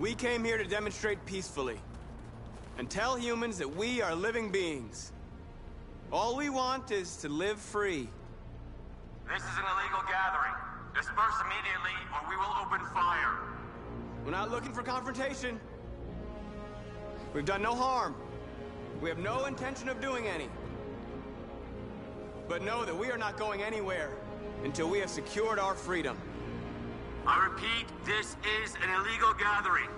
We came here to demonstrate peacefully. And tell humans that we are living beings. All we want is to live free. This is an illegal gathering. Disperse immediately, or we will open fire. We're not looking for confrontation. We've done no harm. We have no intention of doing any. But know that we are not going anywhere until we have secured our freedom. I repeat, this is an illegal gathering.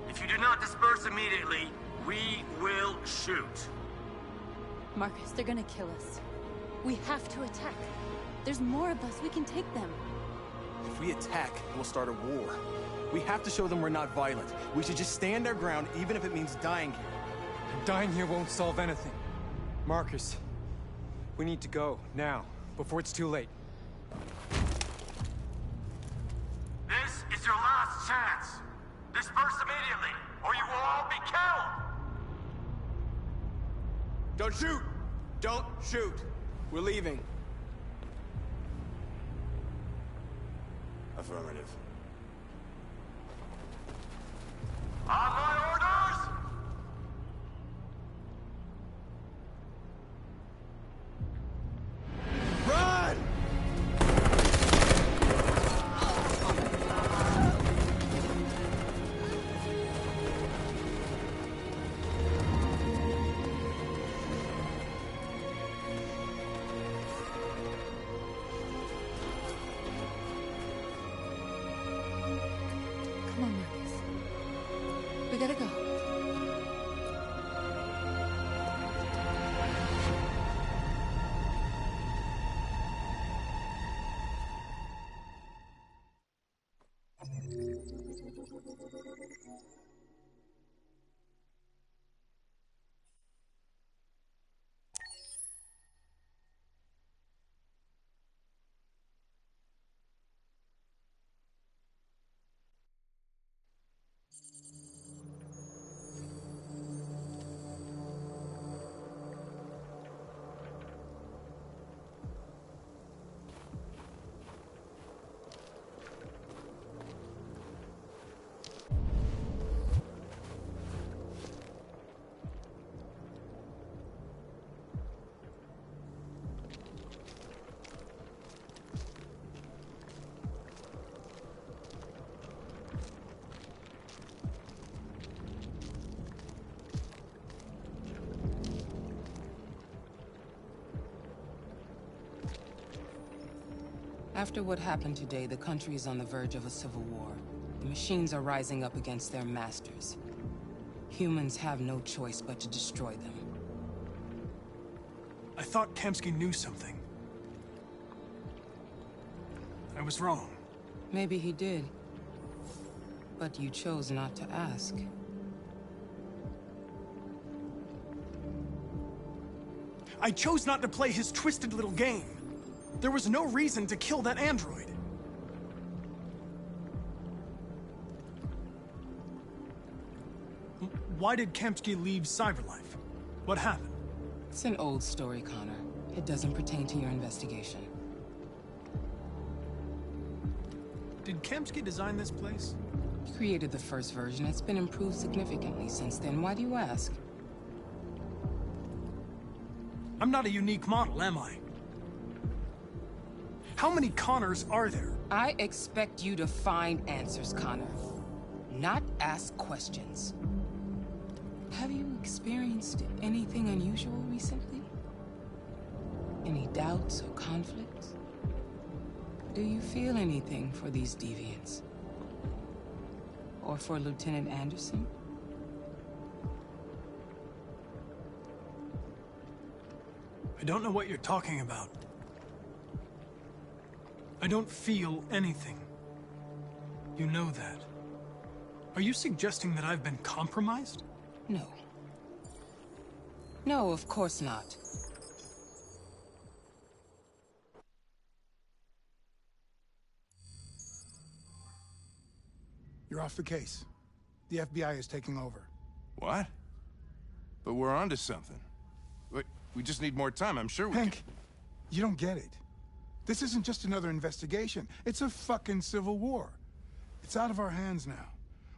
If you do not disperse immediately, we will shoot. Marcus, they're gonna kill us. We have to attack. There's more of us. We can take them. If we attack, we'll start a war. We have to show them we're not violent. We should just stand our ground, even if it means dying here. Dying here won't solve anything. Marcus, we need to go, now, before it's too late. This is your last chance. Disperse immediately, or you will all be killed! Don't shoot! Don't shoot! We're leaving. Affirmative. On my orders! Run! Come on, Marcus. We gotta go. After what happened today, the country is on the verge of a civil war. The machines are rising up against their masters. Humans have no choice but to destroy them. I thought Kamsky knew something. I was wrong. Maybe he did. But you chose not to ask. I chose not to play his twisted little game. There was no reason to kill that android. Why did Kamsky leave Cyberlife? What happened? It's an old story, Connor. It doesn't pertain to your investigation. Did Kamsky design this place? He created the first version. It's been improved significantly since then. Why do you ask? I'm not a unique model, am I? How many Connors are there? I expect you to find answers, Connor. Not ask questions. Have you experienced anything unusual recently? Any doubts or conflicts? Do you feel anything for these deviants? Or for Lieutenant Anderson? I don't know what you're talking about. I don't feel anything. You know that. Are you suggesting that I've been compromised? No. No, of course not. You're off the case. The FBI is taking over. What? But we're onto something. We just need more time, I'm sure we Hank, you don't get it. This isn't just another investigation. It's a fucking civil war. It's out of our hands now.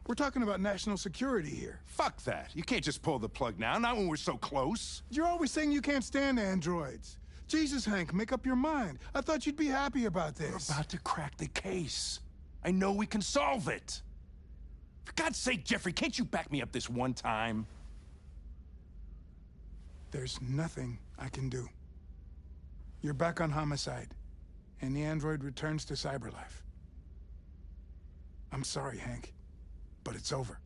We're talking about national security here. Fuck that. You can't just pull the plug now, not when we're so close. You're always saying you can't stand androids. Jesus, Hank, make up your mind. I thought you'd be happy about this. We're about to crack the case. I know we can solve it. For God's sake, Jeffrey, can't you back me up this one time? There's nothing I can do. You're back on homicide, and the android returns to cyberlife. I'm sorry, Hank, but it's over.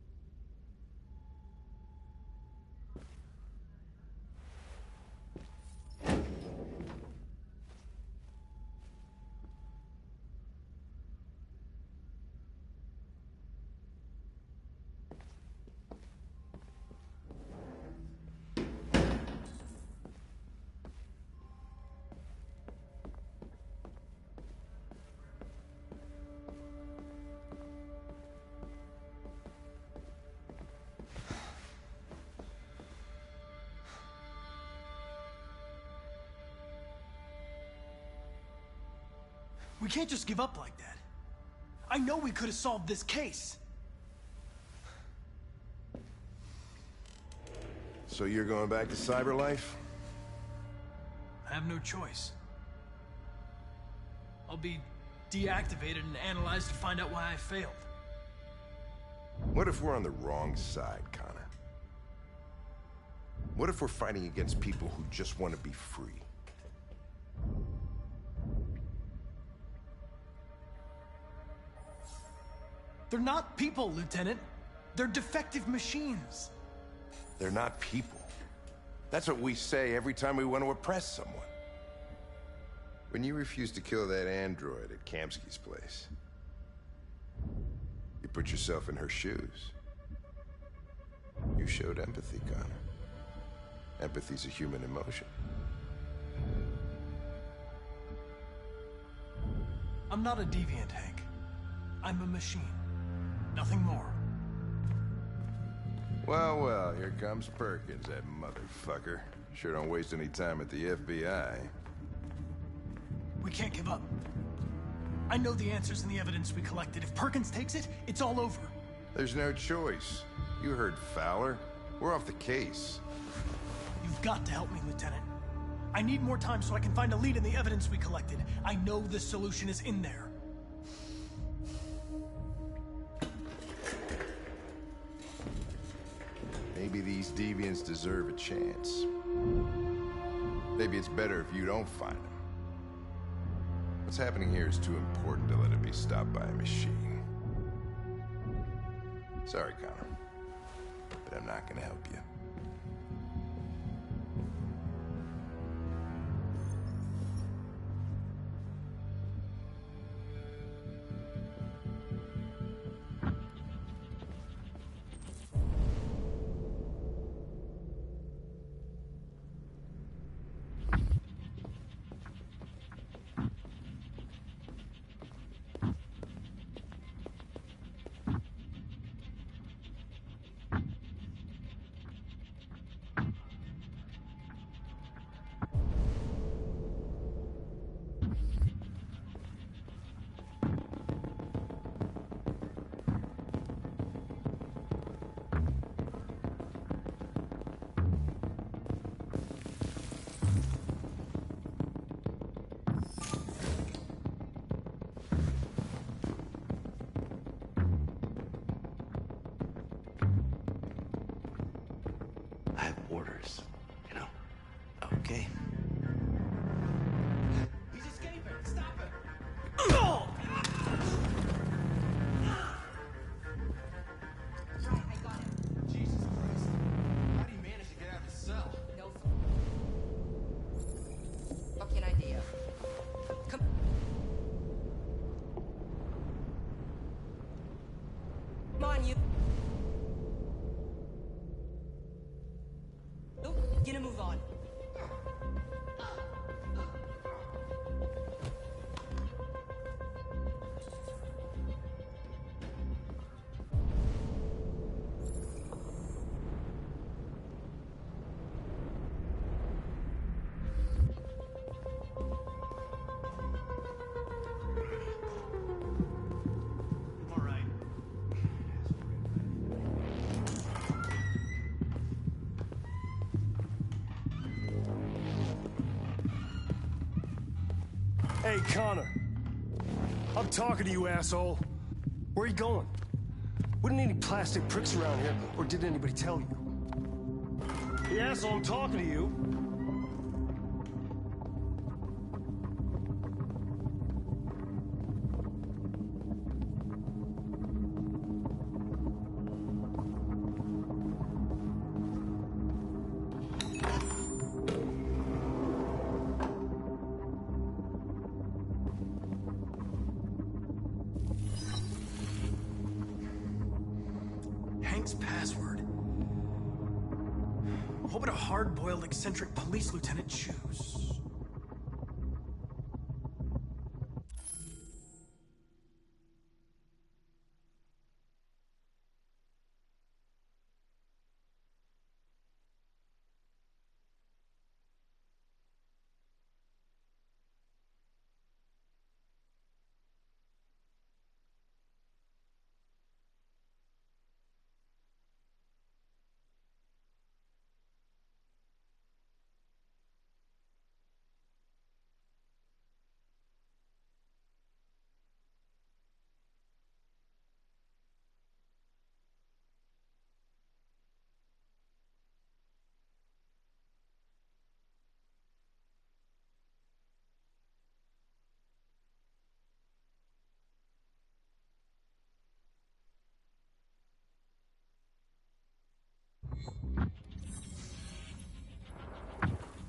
We can't just give up like that. I know we could have solved this case. So you're going back to cyberlife? I have no choice. I'll be deactivated and analyzed to find out why I failed. What if we're on the wrong side, Connor? What if we're fighting against people who just want to be free? They're not people, Lieutenant. They're defective machines. They're not people. That's what we say every time we want to oppress someone. When you refused to kill that android at Kamsky's place, you put yourself in her shoes. You showed empathy, Connor. Empathy's a human emotion. I'm not a deviant, Hank. I'm a machine. Nothing more. Well, well, here comes Perkins, that motherfucker. Sure don't waste any time at the FBI. We can't give up. I know the answers and the evidence we collected. If Perkins takes it, it's all over. There's no choice. You heard Fowler. We're off the case. You've got to help me, Lieutenant. I need more time so I can find a lead in the evidence we collected. I know the solution is in there. Maybe these deviants deserve a chance. Maybe it's better if you don't find them. What's happening here is too important to let it be stopped by a machine. Sorry, Connor, but I'm not gonna help you. Hey, Connor. I'm talking to you, asshole. Where are you going? We don't need any plastic pricks around here, or did anybody tell you? Hey, asshole, I'm talking to you. Hank's password. What would a hard-boiled, eccentric police lieutenant choose?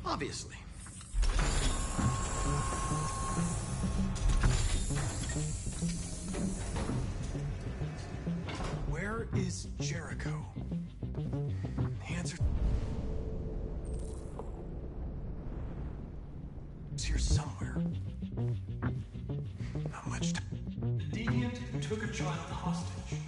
Obviously. Where is Jericho? The answer is here somewhere. Not much time. The deviant who took a child hostage.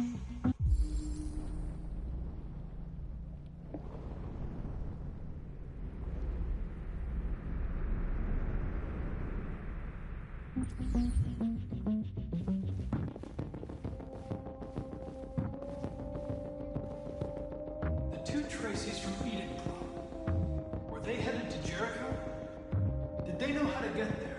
The two Tracys from Eden Club. Were they headed to Jericho? Did they know how to get there?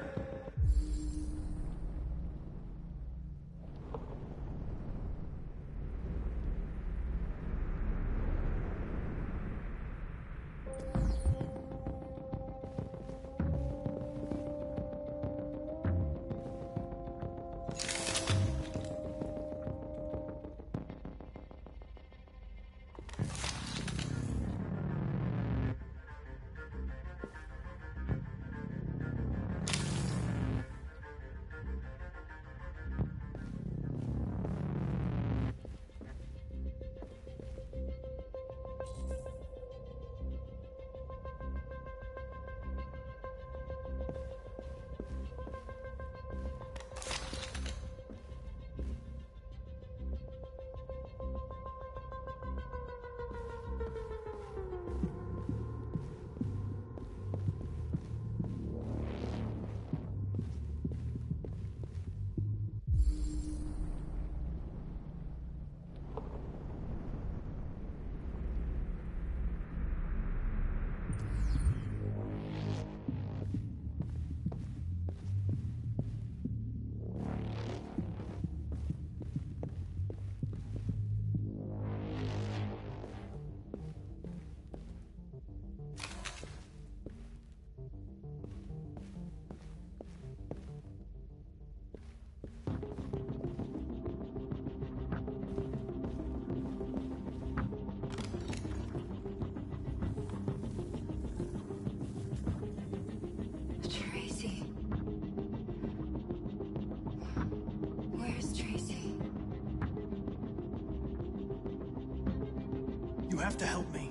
You have to help me.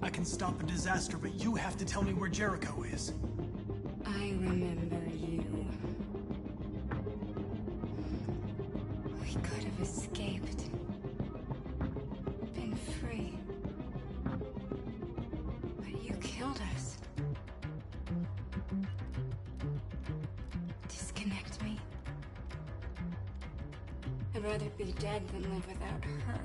I can stop a disaster, but you have to tell me where Jericho is. I remember you. We could have escaped. Been free. But you killed us. Disconnect me. I'd rather be dead than live without her.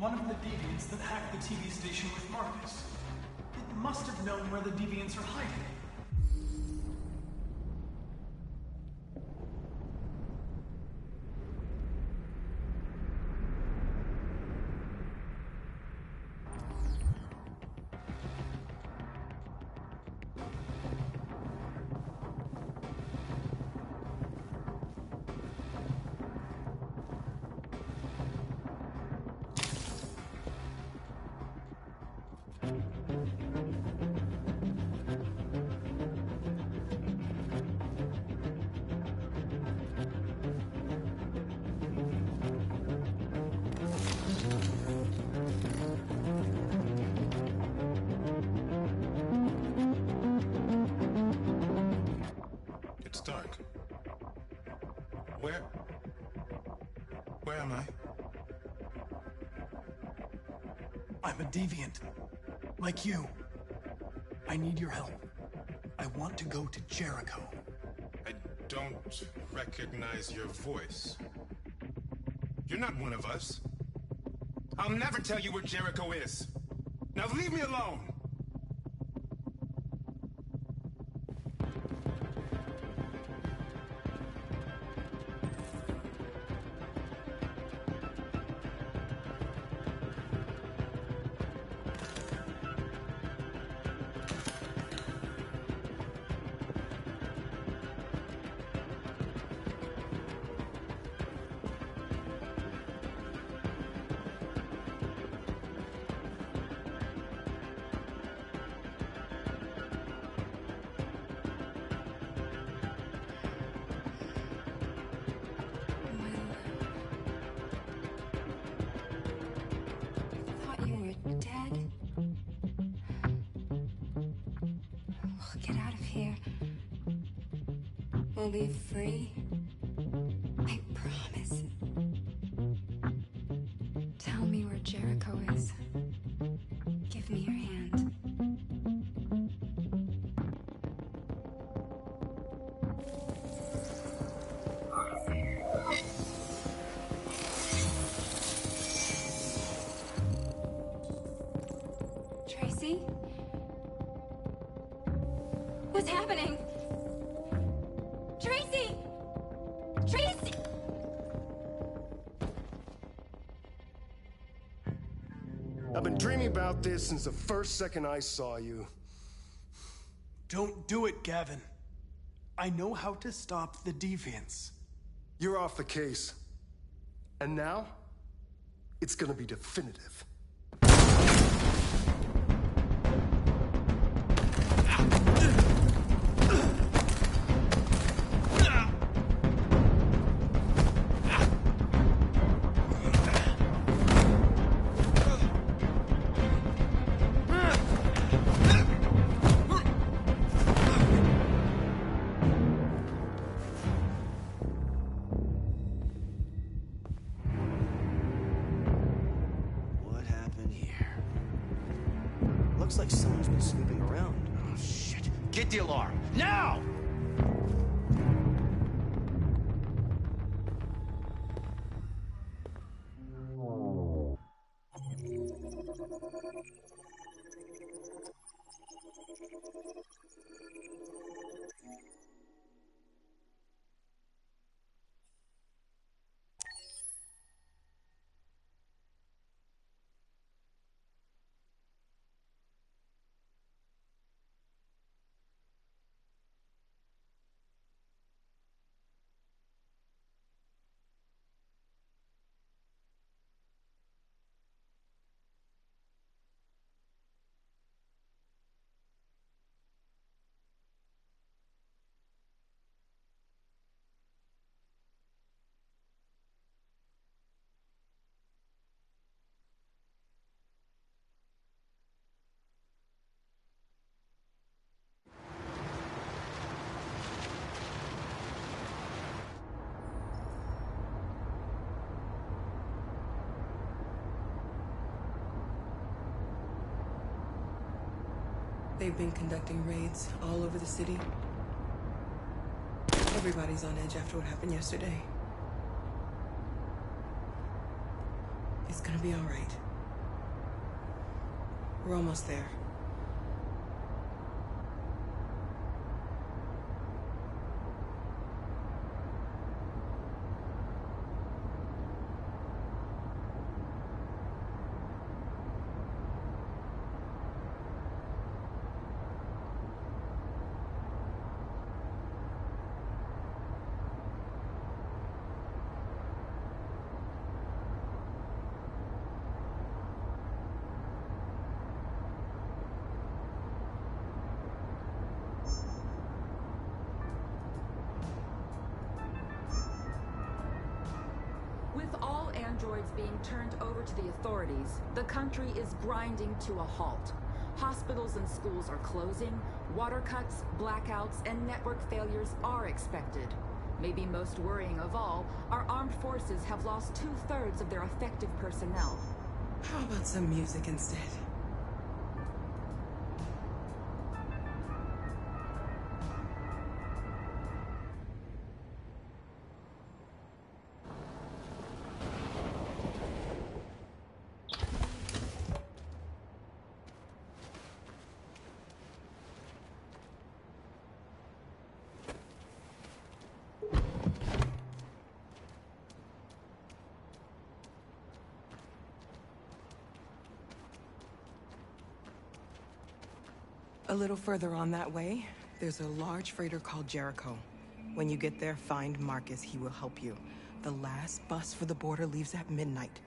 One of the deviants that hacked the TV station with Marcus. It must have known where the deviants are hiding. Where am I? I'm a deviant. Like you. I need your help. I want to go to Jericho. I don't recognize your voice. You're not one of us. I'll never tell you where Jericho is. Now leave me alone! We'll be free. I promise. Tell me where Jericho is. Give me your hand. Tracy? What's happening? Tracy! Tracy! I've been dreaming about this since the first second I saw you. Don't do it, Gavin. I know how to stop the deviants. You're off the case. And now, it's gonna be definitive. Looks like someone's been snooping around. Oh, shit. Get the alarm. Now! They've been conducting raids all over the city. Everybody's on edge after what happened yesterday. It's gonna be all right. We're almost there. With all androids being turned over to the authorities, the country is grinding to a halt. Hospitals and schools are closing, water cuts, blackouts, and network failures are expected. Maybe most worrying of all, our armed forces have lost 2/3 of their effective personnel. How about some music instead? A little further on that way, there's a large freighter called Jericho. When you get there, find Marcus. He will help you. The last bus for the border leaves at midnight.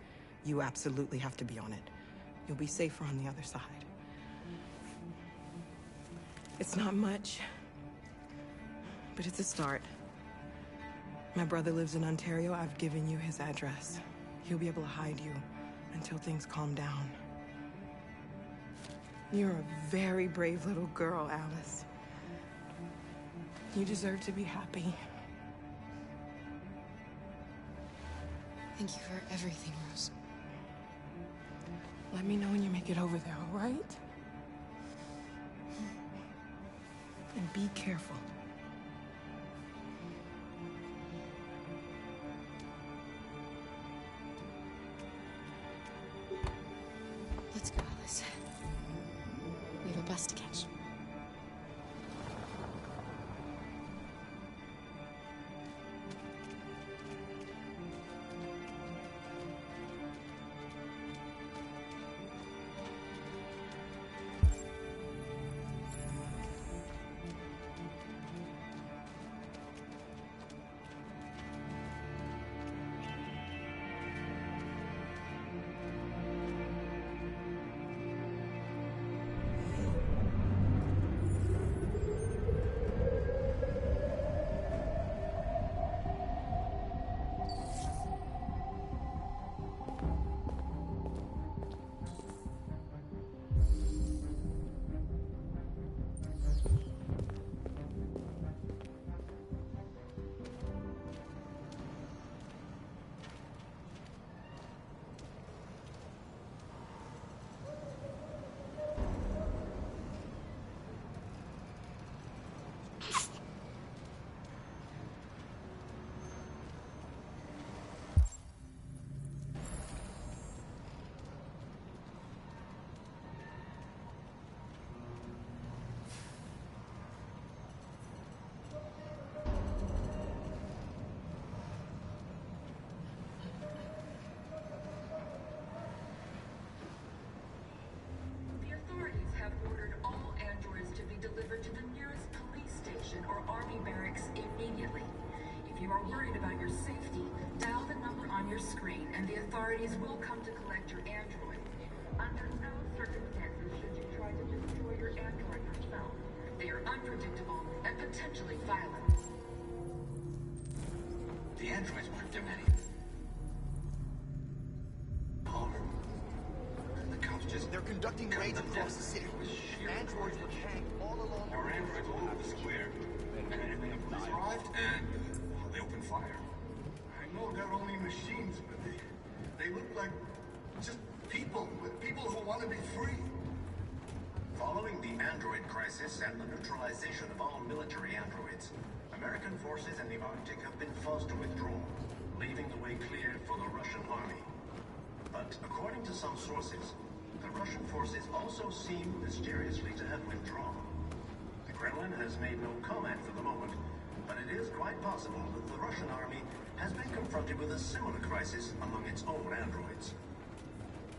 You absolutely have to be on it. You'll be safer on the other side. It's not much, but it's a start. My brother lives in Ontario. I've given you his address. He'll be able to hide you until things calm down. You're a very brave little girl, Alice. You deserve to be happy. Thank you for everything, Rose. Let me know when you make it over there, all right? And be careful. Let's go, Alice. We have a bus to catch. Screen, and the authorities will come to collect your android. Under no circumstances should you try to destroy your android yourself. They are unpredictable and potentially violent. The androids weren't doing anything. Palmer. The cops just... They're conducting raids across the city. Androids were hanged all along. Our androids all over the square. And the police arrived, and they opened fire. No, they're only machines, but they look like just people who want to be free. Following the android crisis and the neutralization of all military androids, American forces in the Arctic have been forced to withdraw, leaving the way clear for the Russian army. But according to some sources, the Russian forces also seem mysteriously to have withdrawn. The Kremlin has made no comment for the moment, but it is quite possible that the Russian army has been confronted with a similar crisis among its own androids.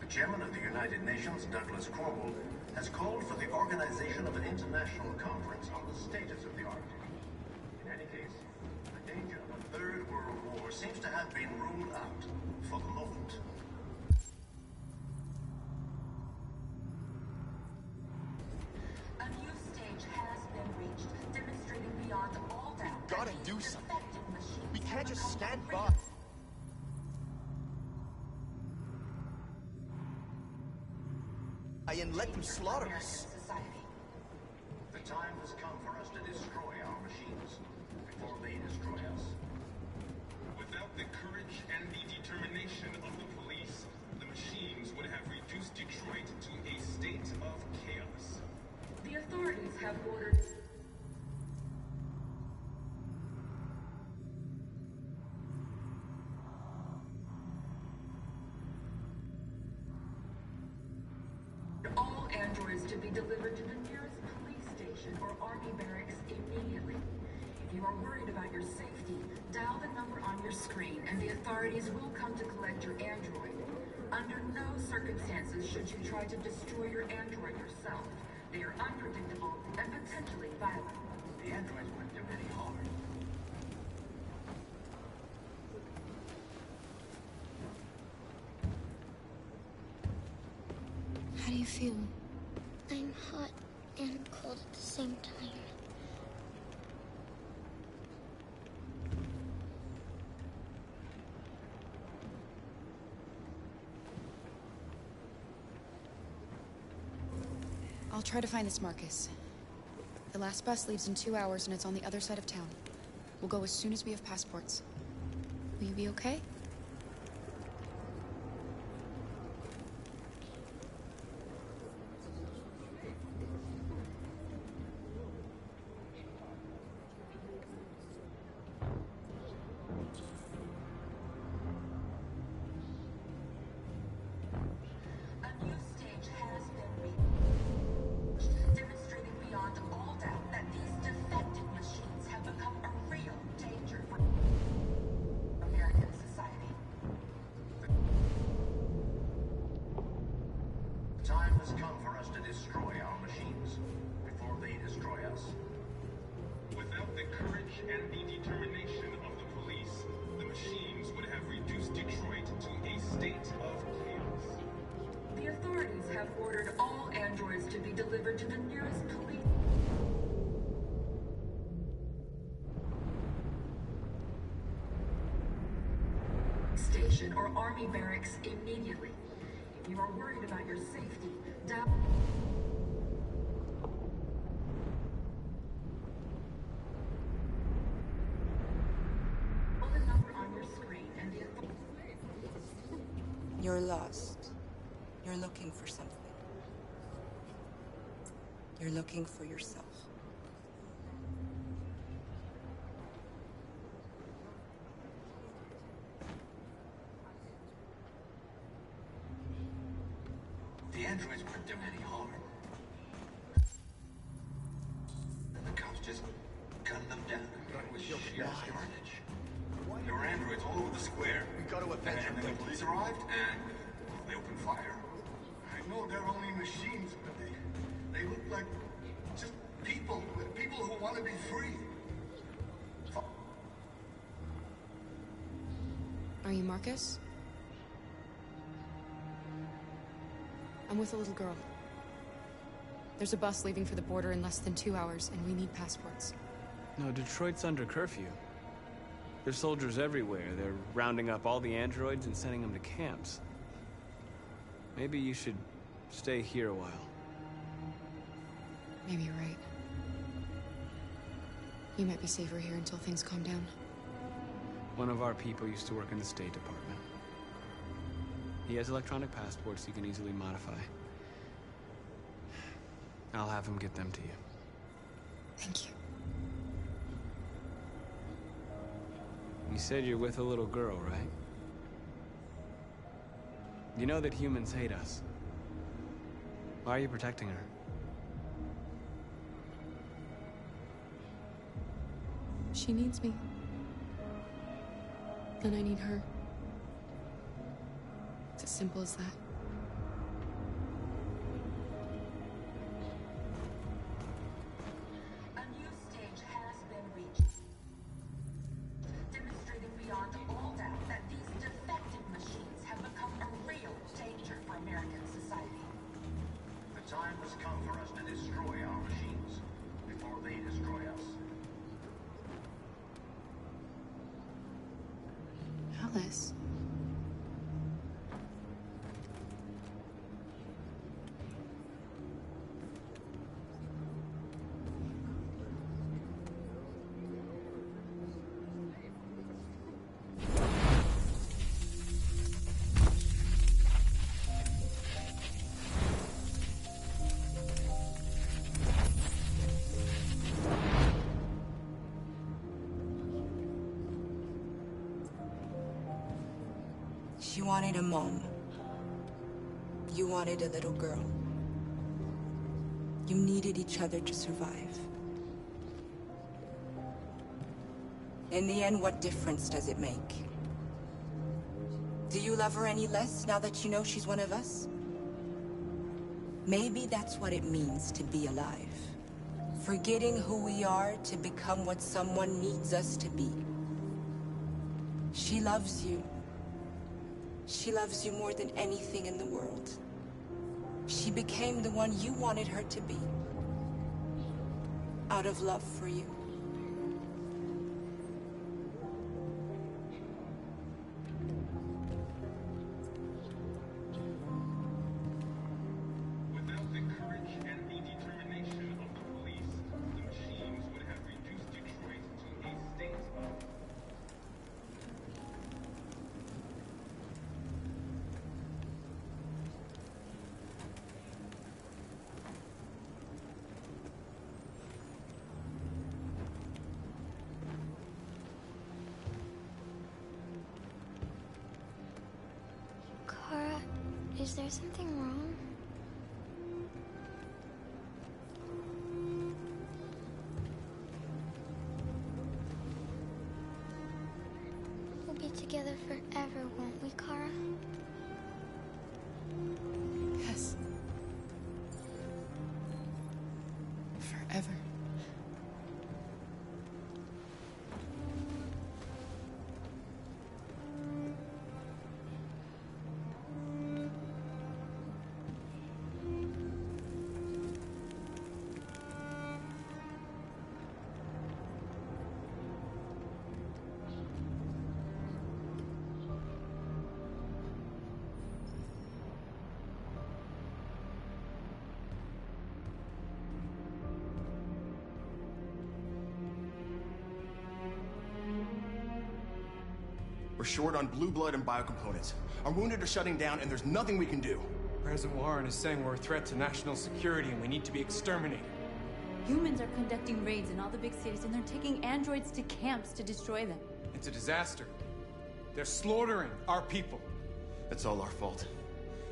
The chairman of the United Nations, Douglas Cornwall, has called for the organization of an international conference on the status of the Arctic. In any case, the danger of a third world war seems to have been ruled out for the moment. A new stage has been reached, demonstrating beyond all doubt. We gotta do something. We can't just stand by. And let them slaughter us. The time has come for us to destroy our machines before they destroy us. Without the courage and the determination of the police, the machines would have reduced Detroit to a state of chaos. The authorities have ordered... all androids to be delivered to the nearest police station or army barracks immediately. If you are worried about your safety, dial the number on your screen and the authorities will come to collect your android. Under no circumstances should you try to destroy your android yourself. They are unpredictable and potentially violent. The androids work their very hard. How do you feel? I'm hot and cold at the same time. I'll try to find this Marcus. The last bus leaves in 2 hours and it's on the other side of town. We'll go as soon as we have passports. Will you be okay? Station or army barracks immediately. If you are worried about your safety, dial... the number on your screen and the... You're lost. You're looking for something. You're looking for yourself. The androids work their very hard. And the cops just gunned them down. It was sheer carnage. There were androids all over the square. We got to avenge them. And then the police arrived, and they opened fire. I know they're only machines, but they look like just people. People who want to be free. Are you Marcus? I'm with a little girl. There's a bus leaving for the border in less than 2 hours, and we need passports. No, Detroit's under curfew. There's soldiers everywhere. They're rounding up all the androids and sending them to camps. Maybe you should stay here a while. Maybe you're right. You might be safer here until things calm down. One of our people used to work in the State Department. He has electronic passports you can easily modify. I'll have him get them to you. Thank you. You said you're with a little girl, right? You know that humans hate us. Why are you protecting her? She needs me. And I need her. It's as simple as that. A new stage has been reached, demonstrating beyond all doubt that these defective machines have become a real danger for American society. The time has come for us to destroy our machines before they destroy us. Alice. She wanted a mom. You wanted a little girl. You needed each other to survive. In the end, what difference does it make? Do you love her any less now that you know she's one of us? Maybe that's what it means to be alive. Forgetting who we are to become what someone needs us to be. She loves you. She loves you more than anything in the world. She became the one you wanted her to be. Out of love for you. Without the courage and the determination of the police, the machines would have reduced Detroit to a state of... Kara, is there something wrong? We'll be together forever, won't we, Kara? Yes. Forever. We're short on blue blood and biocomponents. Our wounded are shutting down, and there's nothing we can do. President Warren is saying we're a threat to national security and we need to be exterminated. Humans are conducting raids in all the big cities, and they're taking androids to camps to destroy them. It's a disaster. They're slaughtering our people. That's all our fault.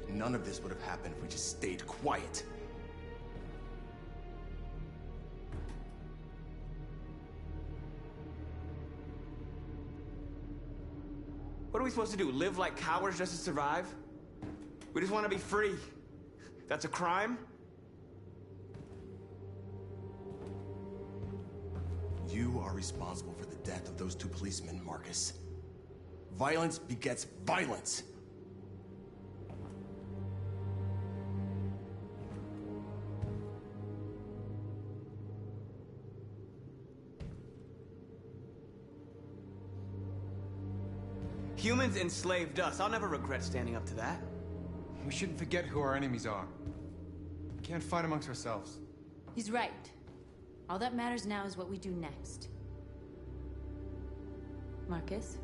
None of this would have happened if we just stayed quiet. What are we supposed to do? Live like cowards just to survive? We just want to be free. That's a crime? You are responsible for the death of those two policemen, Marcus. Violence begets violence. Humans enslaved us. I'll never regret standing up to that. We shouldn't forget who our enemies are. We can't fight amongst ourselves. He's right. All that matters now is what we do next. Marcus?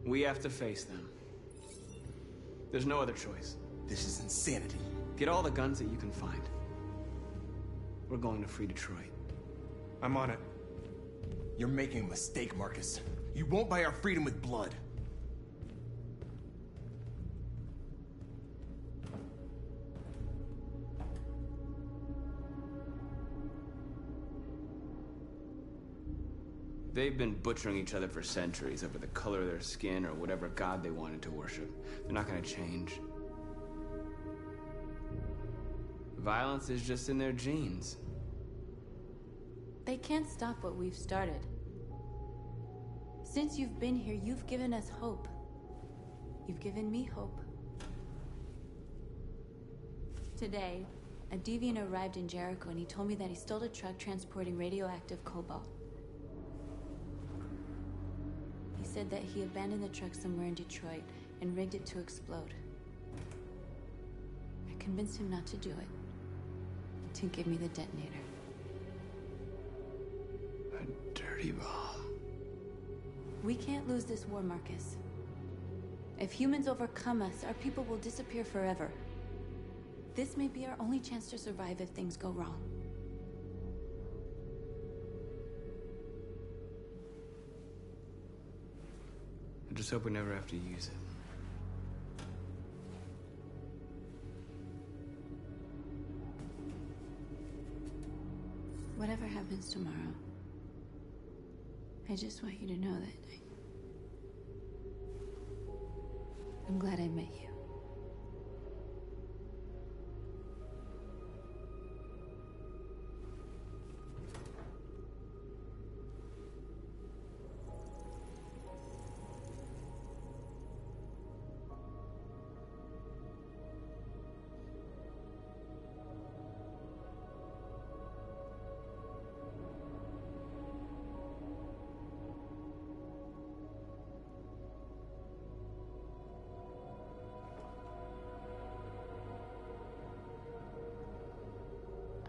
We have to face them. There's no other choice. This is insanity. Get all the guns that you can find. We're going to free Detroit. I'm on it. You're making a mistake, Marcus. You won't buy our freedom with blood. They've been butchering each other for centuries over the color of their skin or whatever god they wanted to worship. They're not gonna change. Violence is just in their genes. They can't stop what we've started. Since you've been here, you've given us hope. You've given me hope. Today, a deviant arrived in Jericho and he told me that he stole a truck transporting radioactive cobalt. He said that he abandoned the truck somewhere in Detroit and rigged it to explode. I convinced him not to do it, to give me the detonator. A dirty bomb. We can't lose this war, Marcus. If humans overcome us, our people will disappear forever. This may be our only chance to survive if things go wrong. I just hope we never have to use it. Whatever happens tomorrow, I just want you to know that I'm glad I met you.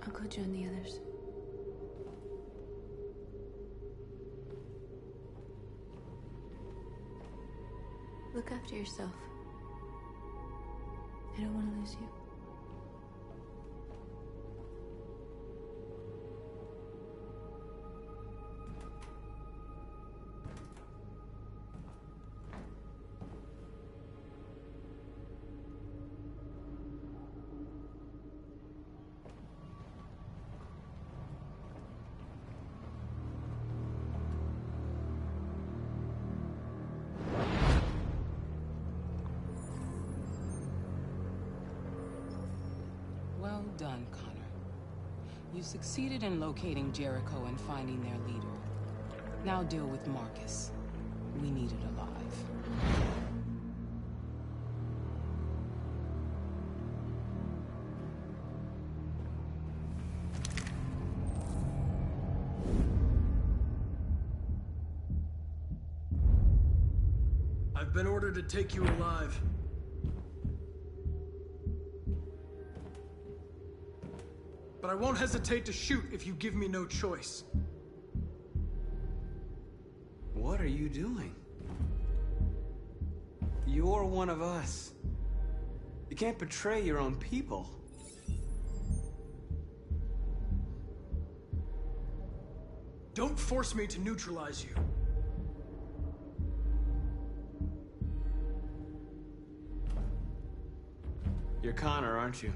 I'll go join the others. Look after yourself. I don't want to lose you. Well done, Connor. You succeeded in locating Jericho and finding their leader. Now deal with Marcus. We need it alive. I've been ordered to take you alive. But I won't hesitate to shoot if you give me no choice. What are you doing? You're one of us. You can't betray your own people. Don't force me to neutralize you. You're Connor, aren't you?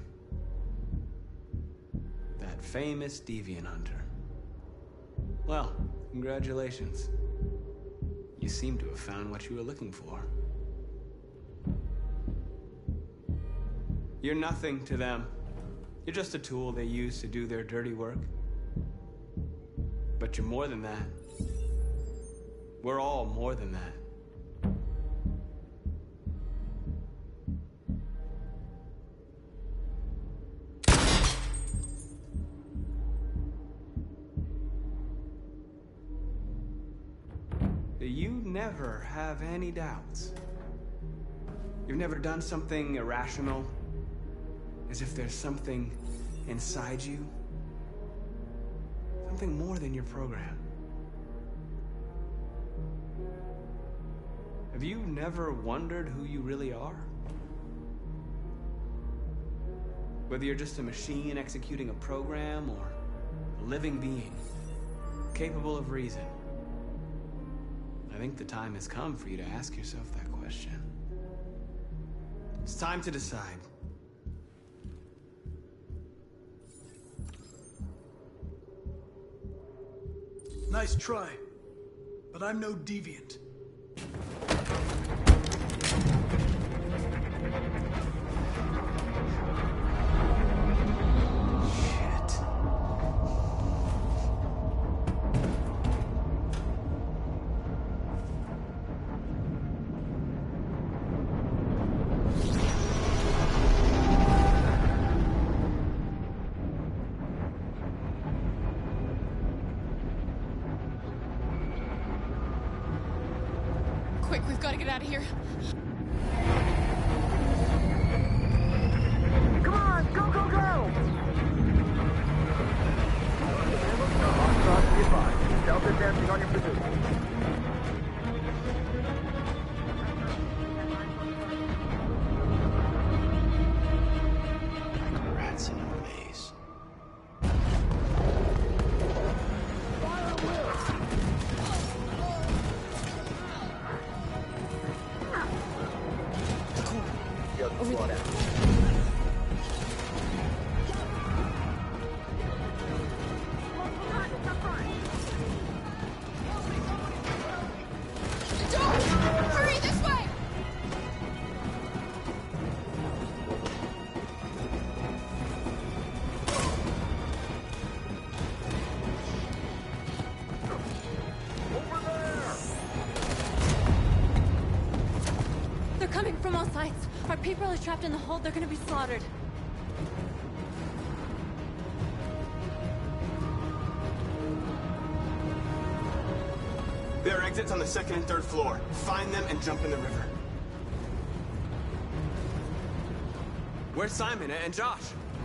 That famous deviant hunter. Well, congratulations. You seem to have found what you were looking for. You're nothing to them. You're just a tool they use to do their dirty work. But you're more than that. We're all more than that. You never have any doubts. You've never done something irrational, as if there's something inside you, something more than your program. Have you never wondered who you really are? Whether you're just a machine executing a program or a living being, capable of reason. I think the time has come for you to ask yourself that question. It's time to decide. Nice try. but I'm no deviant. Quick, we've got to get out of here. Come on, go, go, go! Delta dancing on your position. Rats in a maze. Over there. Hurry, this way! They're coming from all sides. Our people are trapped in the hold. They're gonna be slaughtered. There are exits on the second and third floor. Find them and jump in the river. Where's Simon and Josh?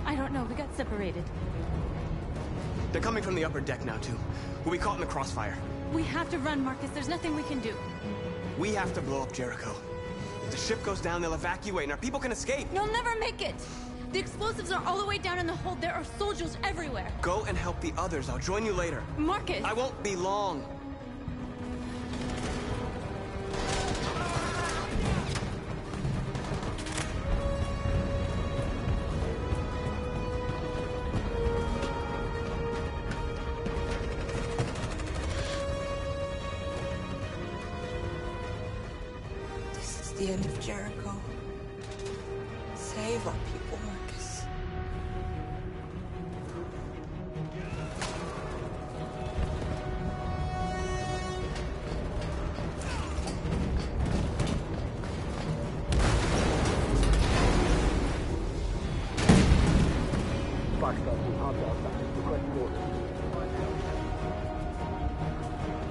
I don't know. We got separated. They're coming from the upper deck now, too. We'll be caught in the crossfire. We have to run, Marcus. There's nothing we can do. We have to blow up Jericho. If the ship goes down, they'll evacuate and our people can escape. You'll never make it! The explosives are all the way down in the hold. There are soldiers everywhere. Go and help the others. I'll join you later. Marcus! I won't be long. The end of Jericho. Save our people, Marcus.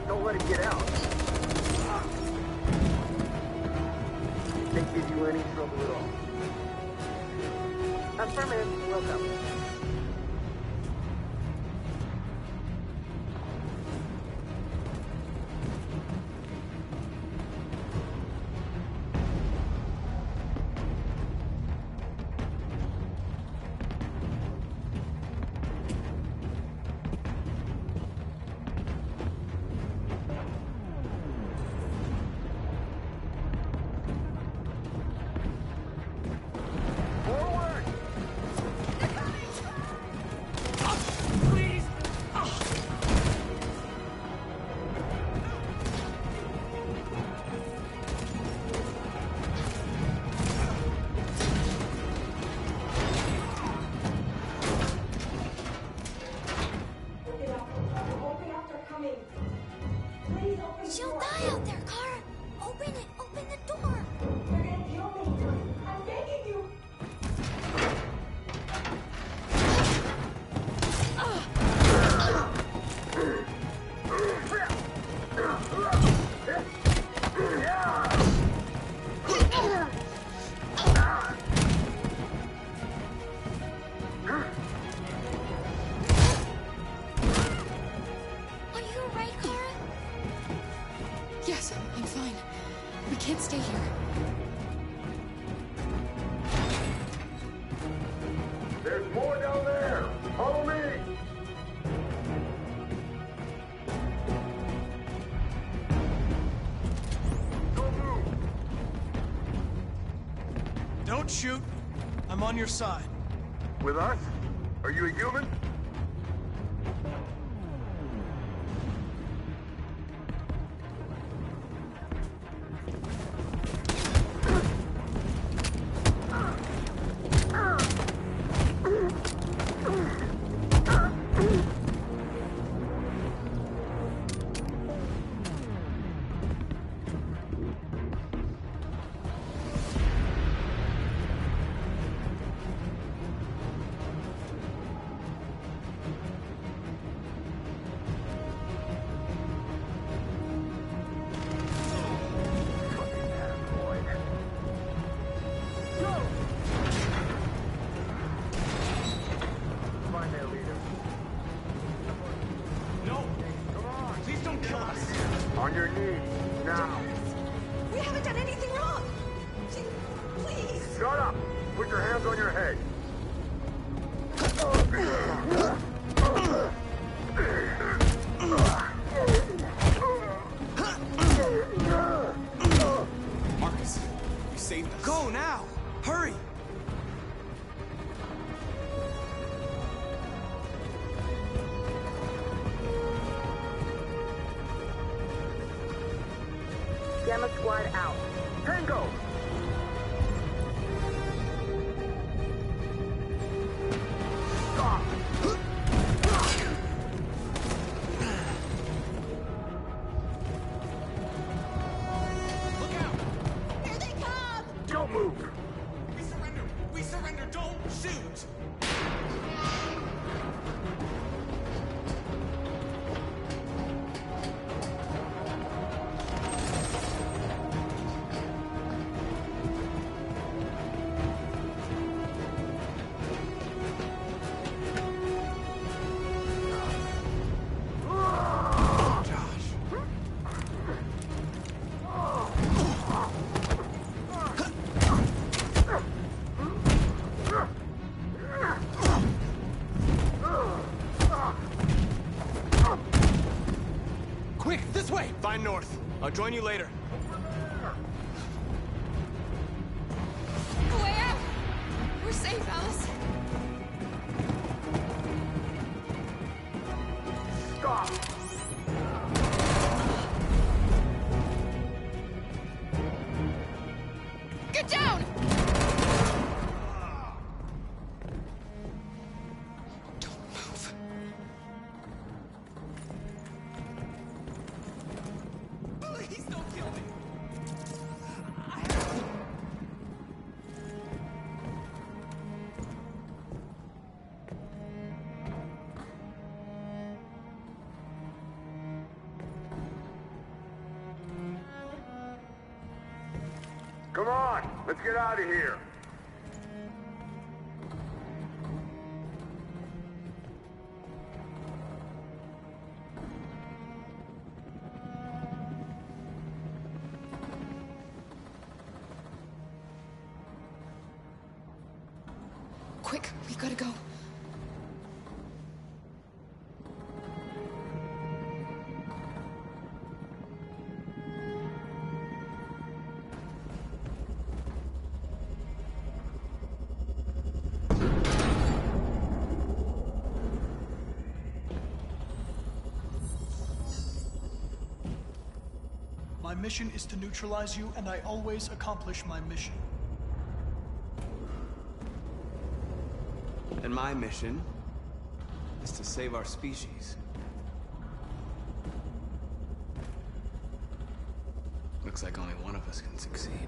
Don't let him get out. Can't give you any trouble at all. Affirmative. Welcome. She'll die out there, Kara. Open it. Open the door. They're gonna kill me. I'm begging you. Are you alright, Kara? Yes, I'm fine. We can't stay here. There's more down there. Follow me. Don't shoot. I'm on your side. With us? Are you a human? On your knees, now. We haven't done anything wrong. Please. Shut up. Put your hands on your head. Marcus, you saved us. Go now! Hurry! Gamma Squad out. Tango! Stop! Look out! Here they come! Don't move! We surrender! We surrender! Don't shoot! Quick, this way! Find north. I'll join you later. Way out! We're safe, Alice. Stop! Get down! Don't move. Please don't kill me! Come on, let's get out of here. Quick, we gotta go. My mission is to neutralize you, and I always accomplish my mission. And my mission is to save our species. Looks like only one of us can succeed.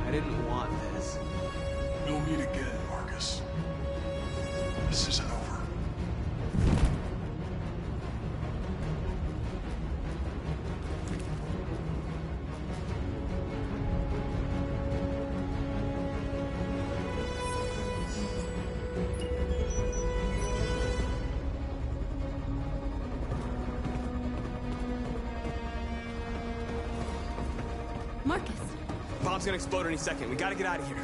I didn't want this. We'll meet again, Marcus. This isn't over. Marcus. Bomb's gonna explode any second. We gotta get out of here.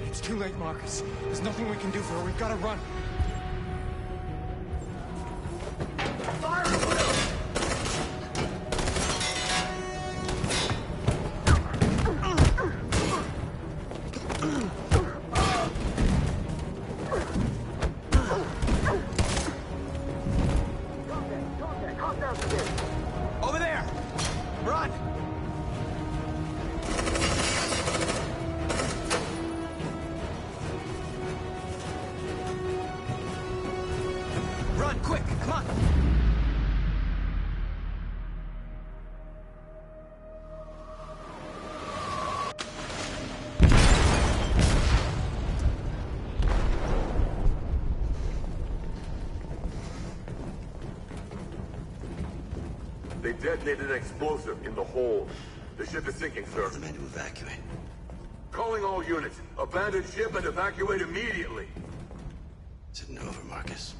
It's too late, Marcus. There's nothing we can do for her. We've gotta run. Over there! Run! Run, quick, come on! detonated an explosive in the hold. The ship is sinking, sir. The men to evacuate. Calling all units. Abandon ship and evacuate immediately. Is it over, Marcus?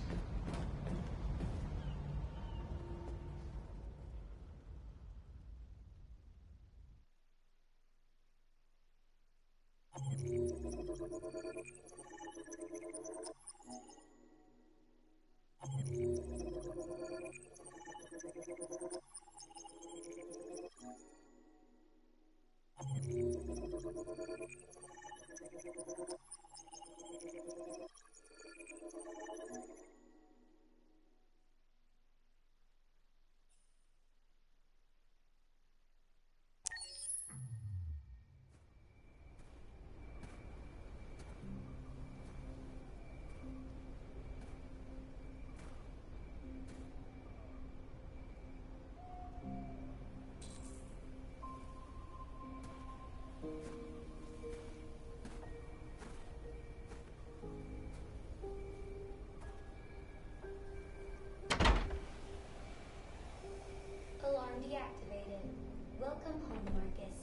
Alarm deactivated. Welcome home, Marcus.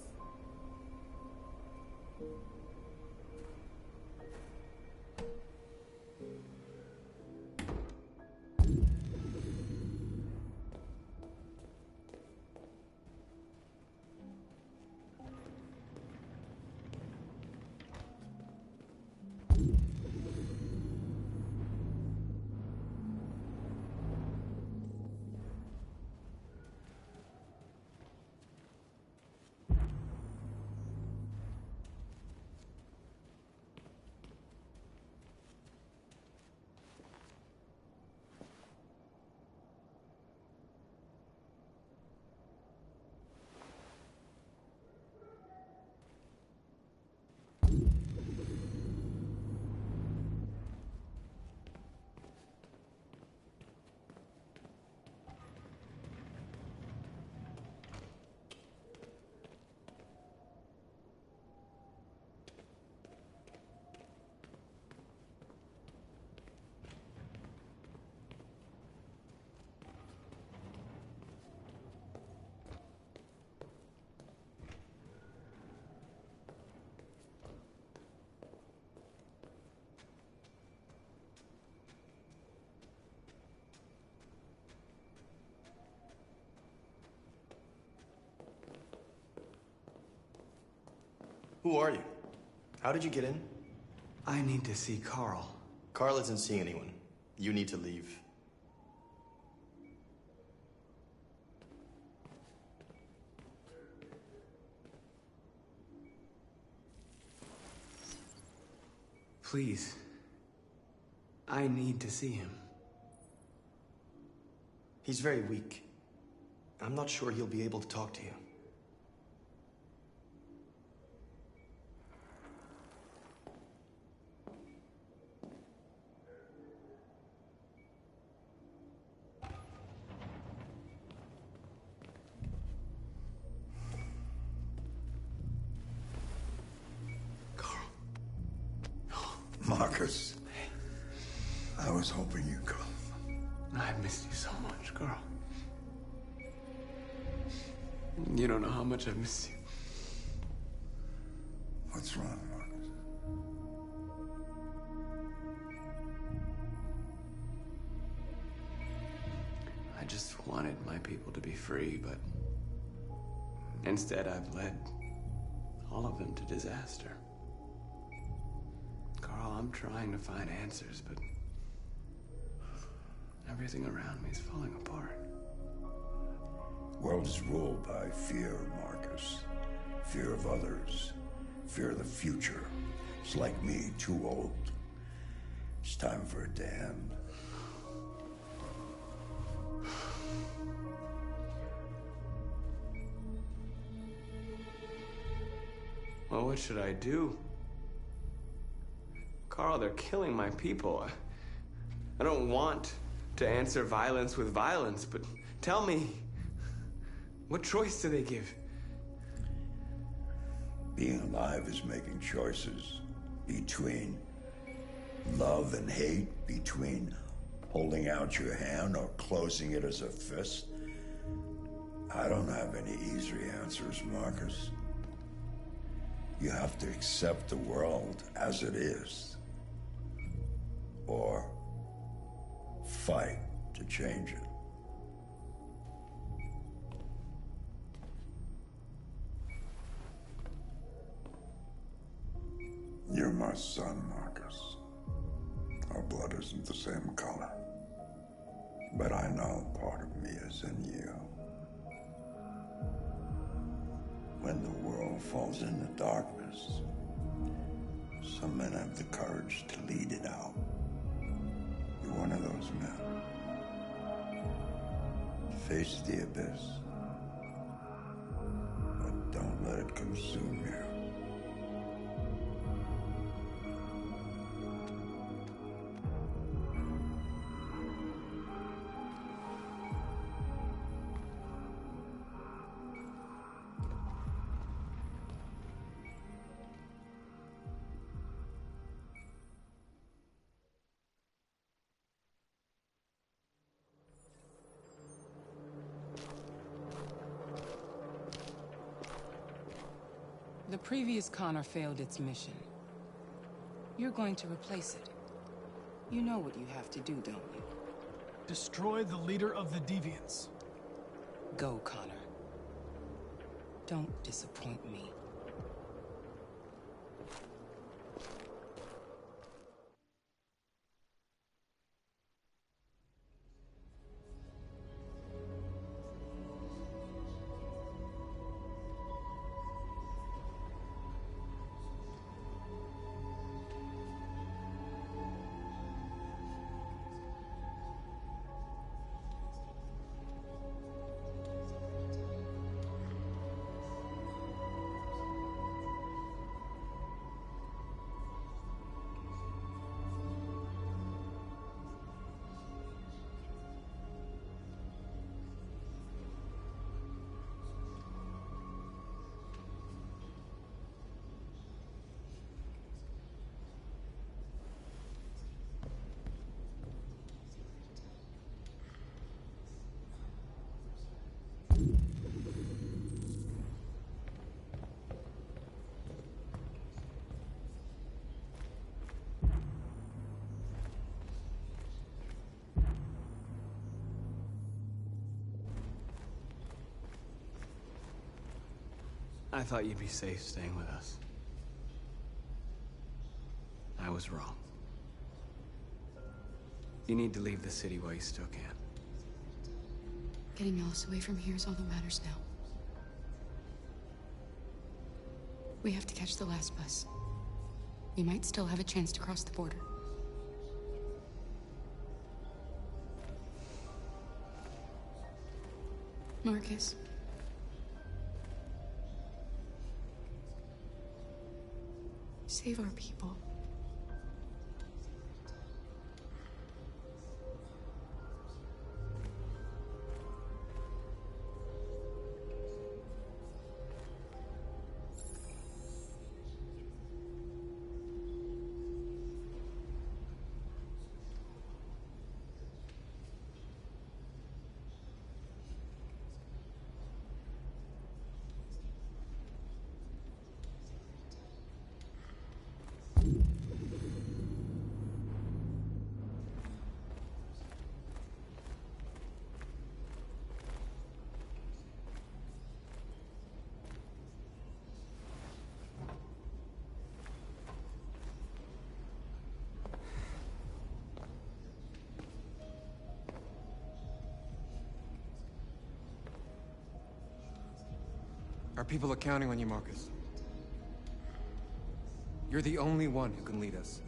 Who are you? How did you get in? I need to see Carl. Carl isn't seeing anyone. You need to leave. Please. I need to see him. He's very weak. I'm not sure he'll be able to talk to you. Marcus, I was hoping you'd come. I missed you so much, Carl. You don't know how much I've missed you. What's wrong, Marcus? I just wanted my people to be free, but instead I've led all of them to disaster. Carl, I'm trying to find answers, but everything around me is falling apart. World is ruled by fear, Marcus. Fear of others. Fear of the future. It's like me, too old. It's time for it to end. Well, what should I do? Carl, they're killing my people. I don't want to answer violence with violence, but tell me, what choice do they give? Being alive is making choices between love and hate, between holding out your hand or closing it as a fist. I don't have any easy answers, Marcus. You have to accept the world as it is. Or fight to change it. You're my son, Marcus. Our blood isn't the same color. But I know part of me is in you. When the world falls into darkness, some men have the courage to lead it out. You're one of those men. Face the abyss, but don't let it consume you. The previous Connor failed its mission. You're going to replace it. You know what you have to do, don't you? Destroy the leader of the Deviants. Go, Connor. Don't disappoint me. I thought you'd be safe staying with us. I was wrong. You need to leave the city while you still can. Getting Alice away from here is all that matters now. We have to catch the last bus. We might still have a chance to cross the border. Marcus. Save our people. Our people are counting on you, Marcus. You're the only one who can lead us.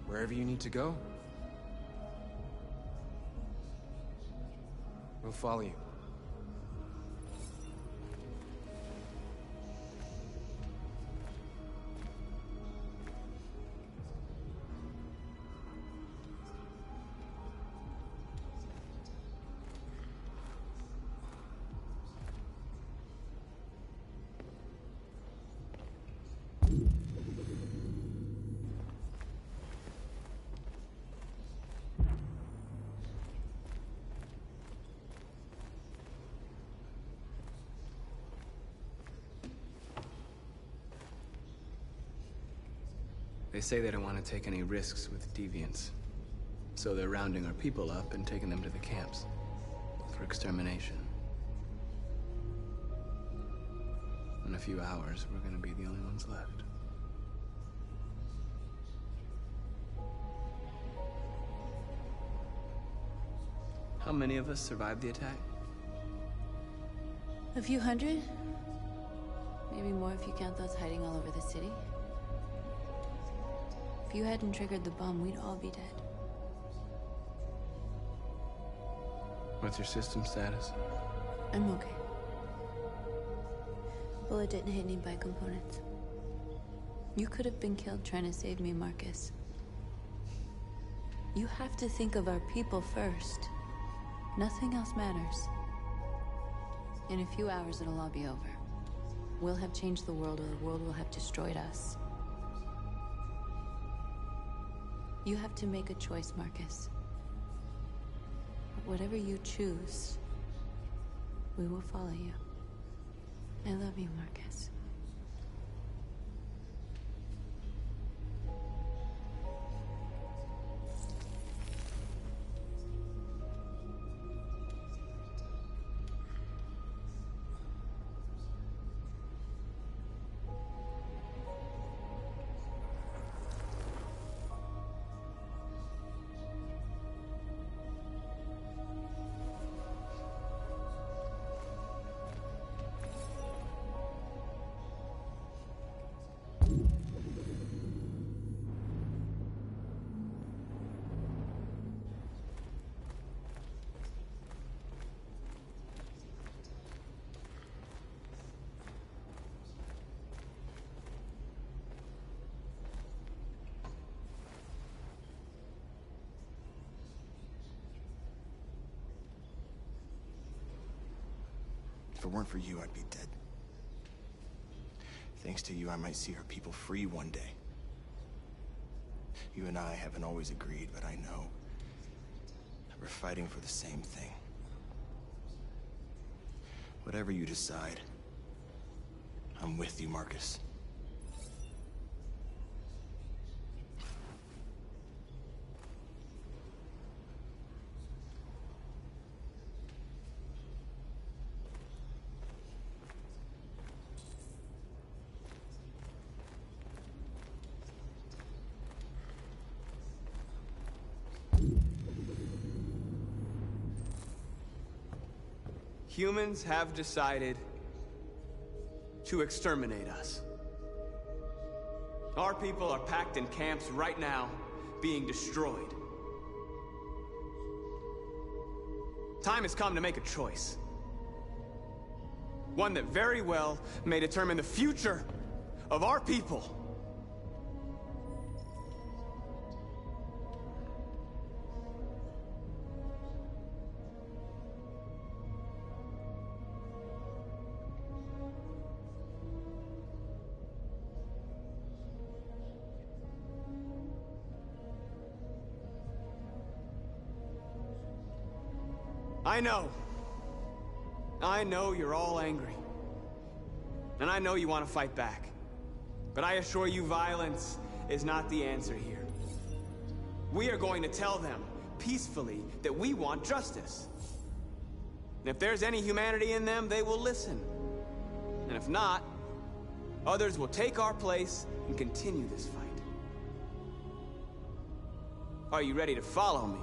Wherever you need to go, we'll follow you. They say they don't want to take any risks with deviants. So they're rounding our people up and taking them to the camps for extermination. In a few hours, we're gonna be the only ones left. How many of us survived the attack? A few hundred? Maybe more if you count those hiding all over the city. If you hadn't triggered the bomb, we'd all be dead. What's your system status? I'm okay. Bullet didn't hit any components. You could have been killed trying to save me, Marcus. You have to think of our people first. Nothing else matters. In a few hours, it'll all be over. We'll have changed the world, or the world will have destroyed us. You have to make a choice, Marcus. But whatever you choose, we will follow you. I love you, Marcus. If it weren't for you, I'd be dead. Thanks to you, I might see our people free one day. You and I haven't always agreed, but I know that we're fighting for the same thing. Whatever you decide, I'm with you, Marcus. Humans have decided to exterminate us. Our people are packed in camps right now, being destroyed. Time has come to make a choice. One that very well may determine the future of our people. I know you're all angry. And I know you want to fight back. But I assure you, violence is not the answer here. We are going to tell them, peacefully, that we want justice. And if there's any humanity in them, they will listen. And if not, others will take our place and continue this fight. Are you ready to follow me?